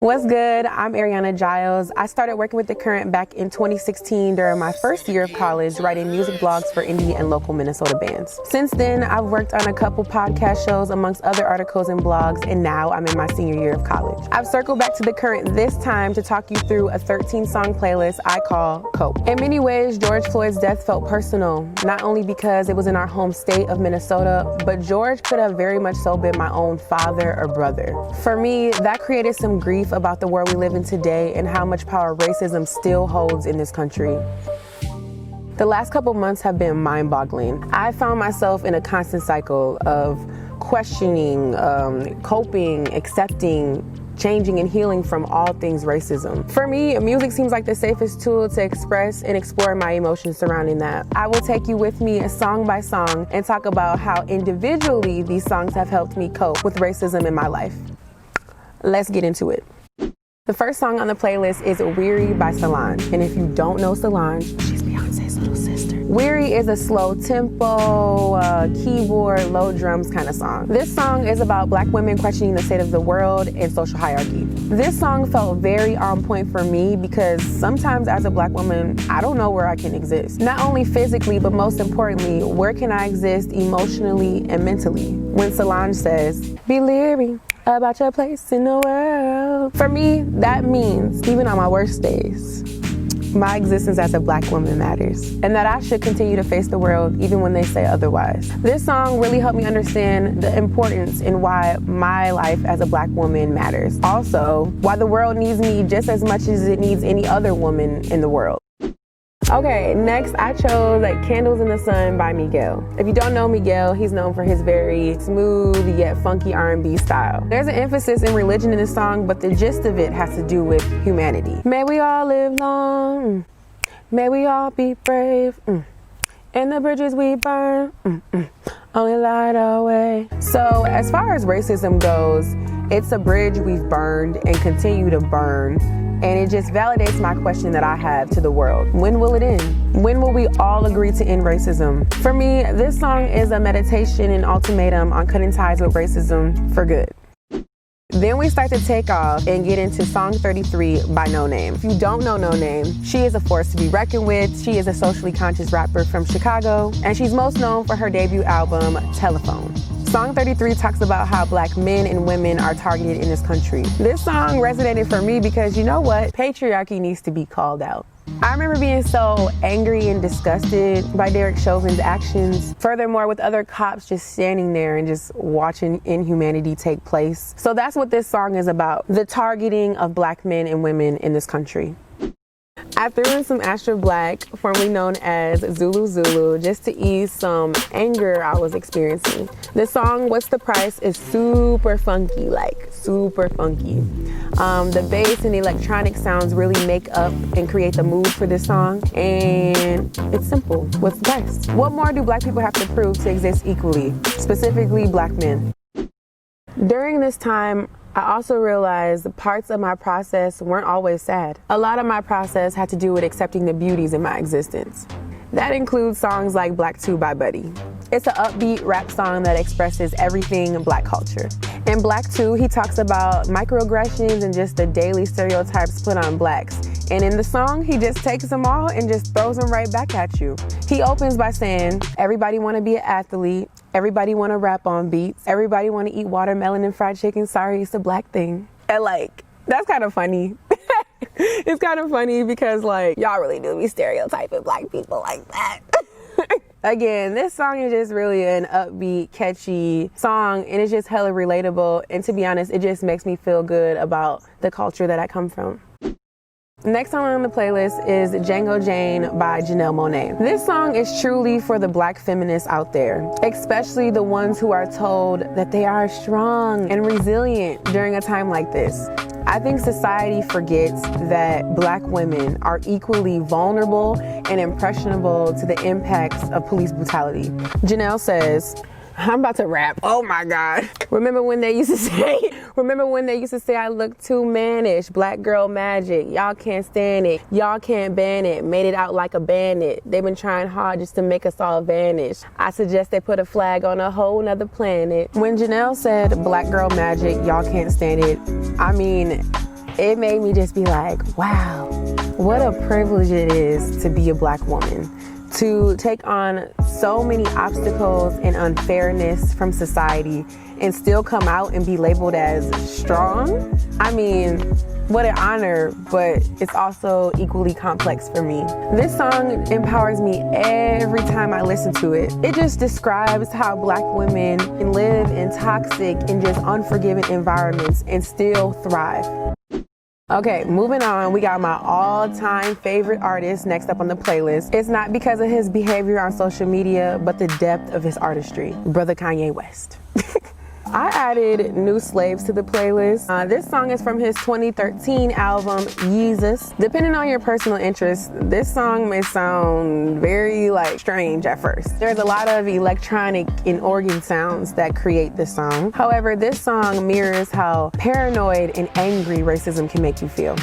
What's good? I'm Ariana Giles. I started working with The Current back in 2016 during my first year of college, writing music blogs for indie and local Minnesota bands. Since then, I've worked on a couple podcast shows amongst other articles and blogs, and now I'm in my senior year of college. I've circled back to The Current this time to talk you through a 13-song playlist I call Cope. In many ways, George Floyd's death felt personal, not only because it was in our home state of Minnesota, but George could have very much so been my own father or brother. For me, that created some grief about the world we live in today and how much power racism still holds in this country. The last couple months have been mind-boggling. I found myself in a constant cycle of questioning, coping, accepting, changing and healing from all things racism. For me, music seems like the safest tool to express and explore my emotions surrounding that. I will take you with me song by song and talk about how individually these songs have helped me cope with racism in my life. Let's get into it. The first song on the playlist is Weary by Solange. And if you don't know Solange, she's Beyonce's little sister. Weary is a slow tempo, keyboard, low drums kind of song. This song is about Black women questioning the state of the world and social hierarchy. This song felt very on point for me because sometimes as a Black woman, I don't know where I can exist. Not only physically, but most importantly, where can I exist emotionally and mentally? When Solange says, "Be leery about your place in the world." For me, that means even on my worst days, my existence as a Black woman matters, and that I should continue to face the world even when they say otherwise. This song really helped me understand the importance and why my life as a Black woman matters. Also, why the world needs me just as much as it needs any other woman in the world. Okay, next I chose Candles in the Sun by Miguel. If you don't know Miguel, he's known for his very smooth yet funky R&B style. There's an emphasis in religion in this song, but the gist of it has to do with humanity. May we all live long, may we all be brave, and the bridges we burn, only light our way. So as far as racism goes, it's a bridge we've burned and continue to burn. And it just validates my question that I have to the world. When will it end? When will we all agree to end racism? For me, this song is a meditation and ultimatum on cutting ties with racism for good. Then we start to take off and get into song 33 by Noname. If you don't know Noname, she is a force to be reckoned with. She is a socially conscious rapper from Chicago, and she's most known for her debut album, Telephone. Song 33 talks about how Black men and women are targeted in this country. This song resonated for me because you know what? Patriarchy needs to be called out. I remember being so angry and disgusted by Derek Chauvin's actions. Furthermore, with other cops just standing there and just watching inhumanity take place. So that's what this song is about, the targeting of Black men and women in this country. I threw in some Astra Black, formerly known as Zulu Zulu, just to ease some anger I was experiencing. The song, What's the Price, is super funky, super funky. The bass and the electronic sounds really make up and create the mood for this song, and it's simple. What's the price? What more do Black people have to prove to exist equally, specifically Black men? During this time, I also realized the parts of my process weren't always sad. A lot of my process had to do with accepting the beauties in my existence. That includes songs like Black 2 by Buddy. It's an upbeat rap song that expresses everything in Black culture. In Black 2, he talks about microaggressions and just the daily stereotypes put on Blacks. And in the song, he just takes them all and just throws them right back at you. He opens by saying, everybody want to be an athlete, everybody want to rap on beats, everybody want to eat watermelon and fried chicken, sorry, it's a Black thing. And that's kind of funny. It's kind of funny because y'all really do be stereotyping Black people like that. Again, this song is just really an upbeat, catchy song, and it's just hella relatable. And to be honest, it just makes me feel good about the culture that I come from. Next song on the playlist is Django Jane by Janelle Monáe. This song is truly for the Black feminists out there, especially the ones who are told that they are strong and resilient during a time like this. I think society forgets that Black women are equally vulnerable and impressionable to the impacts of police brutality. Janelle says, I'm about to rap. Oh my God. Remember when they used to say I look too mannish, Black girl magic, y'all can't stand it, y'all can't ban it, made it out like a bandit. They've been trying hard just to make us all vanish. I suggest they put a flag on a whole nother planet. When Janelle said Black girl magic, y'all can't stand it, I mean, it made me just be like, wow, what a privilege it is to be a Black woman, to take on so many obstacles and unfairness from society and still come out and be labeled as strong. I mean, what an honor, but it's also equally complex for me. This song empowers me every time I listen to it. It just describes how Black women can live in toxic and just unforgiving environments and still thrive. Okay, moving on, we got my all-time favorite artist next up on the playlist. It's not because of his behavior on social media, but the depth of his artistry. Brother Kanye West. I added New Slaves to the playlist. This song is from his 2013 album, Yeezus. Depending on your personal interest, this song may sound very strange at first. There's a lot of electronic and organ sounds that create this song. However, this song mirrors how paranoid and angry racism can make you feel.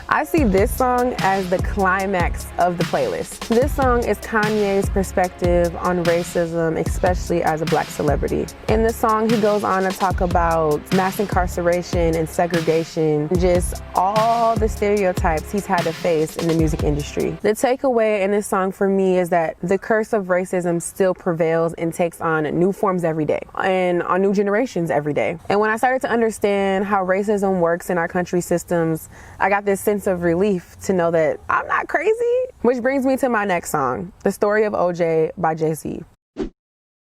I see this song as the climax of the playlist. This song is Kanye's perspective on racism, especially as a Black celebrity. In the song, he goes on to talk about mass incarceration and segregation, just all the stereotypes he's had to face in the music industry. The takeaway in this song for me is that the curse of racism still prevails and takes on new forms every day and on new generations every day. And when I started to understand how racism works in our country systems, I got this sense of relief to know that I'm not crazy. Which brings me to my next song, The Story of OJ by Jay-Z.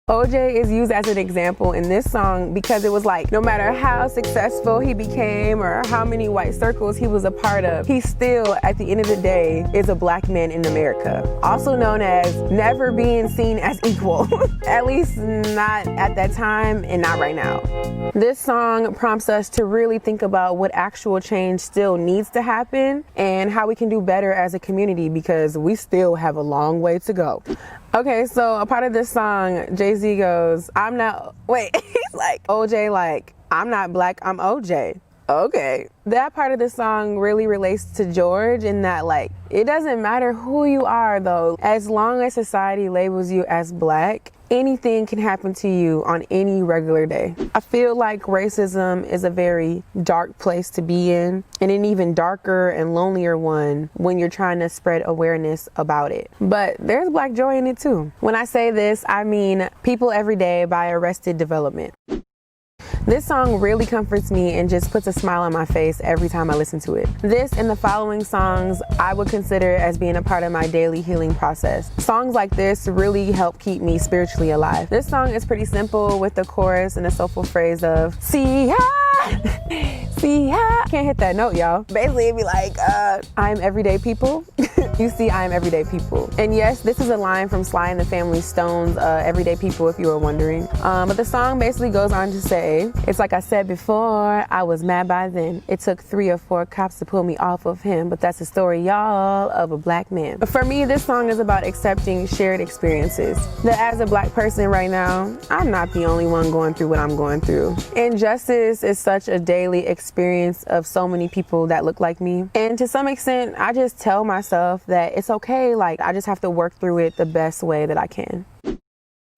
OJ is used as an example in this song because it was no matter how successful he became or how many white circles he was a part of, he still, at the end of the day, is a Black man in America. Also known as never being seen as equal. At least not at that time and not right now. This song prompts us to really think about what actual change still needs to happen and how we can do better as a community because we still have a long way to go. Okay, so a part of this song, Jay-Z goes, he's OJ, I'm not Black, I'm OJ. Okay. That part of the song really relates to George in that, it doesn't matter who you are, though. As long as society labels you as Black, anything can happen to you on any regular day. I feel like racism is a very dark place to be in, and an even darker and lonelier one when you're trying to spread awareness about it. But there's Black joy in it too. When I say this, I mean People Every Day by Arrested Development. This song really comforts me and just puts a smile on my face every time I listen to it. This and the following songs I would consider as being a part of my daily healing process. Songs like this really help keep me spiritually alive. This song is pretty simple with the chorus and the soulful phrase of, see ya, see ya. Can't hit that note, y'all. Basically, it'd be I'm everyday people. You see, I am everyday people. And yes, this is a line from Sly and the Family Stone's Everyday People, if you were wondering. But the song basically goes on to say, it's like I said before, I was mad by then. It took 3 or 4 cops to pull me off of him, but that's the story, y'all, of a Black man. For me, this song is about accepting shared experiences. That as a Black person right now, I'm not the only one going through what I'm going through. Injustice is such a daily experience of so many people that look like me. And to some extent, I just tell myself that it's okay, I just have to work through it the best way that I can.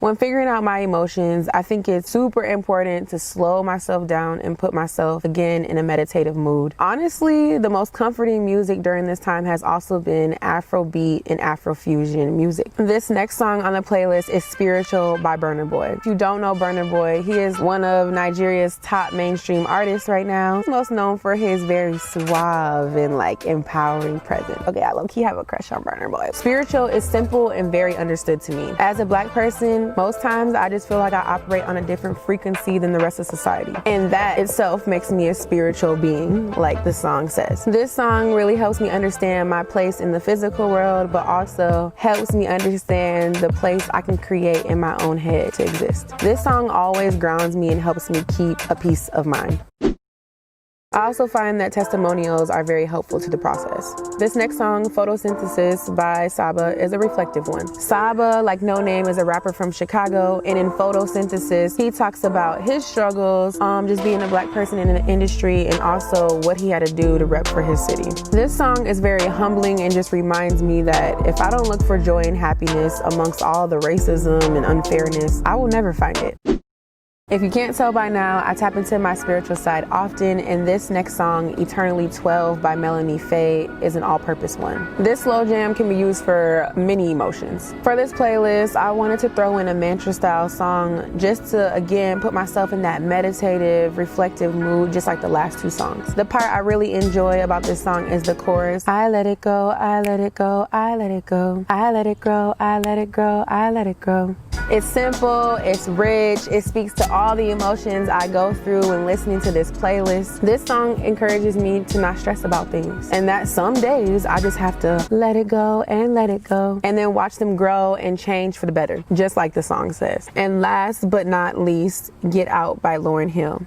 When figuring out my emotions, I think it's super important to slow myself down and put myself again in a meditative mood. Honestly, the most comforting music during this time has also been Afrobeat and Afrofusion music. This next song on the playlist is Spiritual by Burna Boy. If you don't know Burna Boy, he is one of Nigeria's top mainstream artists right now. He's most known for his very suave and empowering presence. Okay, I low-key have a crush on Burna Boy. Spiritual is simple and very understood to me. As a Black person, most times I just feel like I operate on a different frequency than the rest of society. And that itself makes me a spiritual being, like the song says. This song really helps me understand my place in the physical world, but also helps me understand the place I can create in my own head to exist. This song always grounds me and helps me keep a peace of mind. I also find that testimonials are very helpful to the process. This next song, Photosynthesis by Saba, is a reflective one. Saba, like No Name, is a rapper from Chicago, and in Photosynthesis, he talks about his struggles, just being a Black person in the industry, and also what he had to do to rep for his city. This song is very humbling and just reminds me that if I don't look for joy and happiness amongst all the racism and unfairness, I will never find it. If you can't tell by now, I tap into my spiritual side often, and this next song, Eternally 12 by Melanie Faye, is an all-purpose one. This slow jam can be used for many emotions. For this playlist, I wanted to throw in a mantra-style song just to, again, put myself in that meditative, reflective mood, just like the last two songs. The part I really enjoy about this song is the chorus. I let it go, I let it go, I let it go, I let it grow, I let it grow, I let it grow. It's simple, it's rich, it speaks to all the emotions I go through when listening to this playlist. This song encourages me to not stress about things, and that some days I just have to let it go, and then watch them grow and change for the better, just like the song says. And last but not least, Get Out by Lauryn Hill.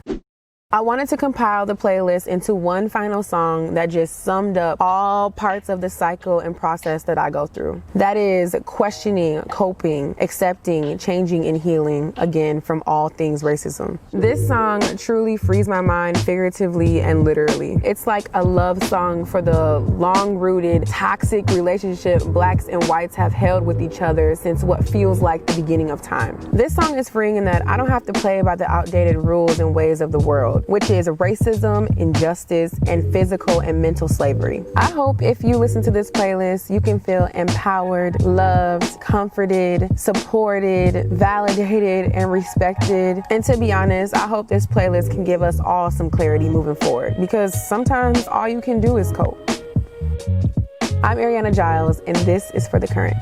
I wanted to compile the playlist into one final song that just summed up all parts of the cycle and process that I go through. That is questioning, coping, accepting, changing, and healing, again, from all things racism. This song truly frees my mind figuratively and literally. It's like a love song for the long-rooted, toxic relationship blacks and whites have held with each other since what feels like the beginning of time. This song is freeing in that I don't have to play by the outdated rules and ways of the world, which is racism, injustice, and physical and mental slavery. I hope if you listen to this playlist, you can feel empowered, loved, comforted, supported, validated, and respected. And to be honest, I hope this playlist can give us all some clarity moving forward, because sometimes all you can do is cope. I'm Ariana Giles, and this is For the Current.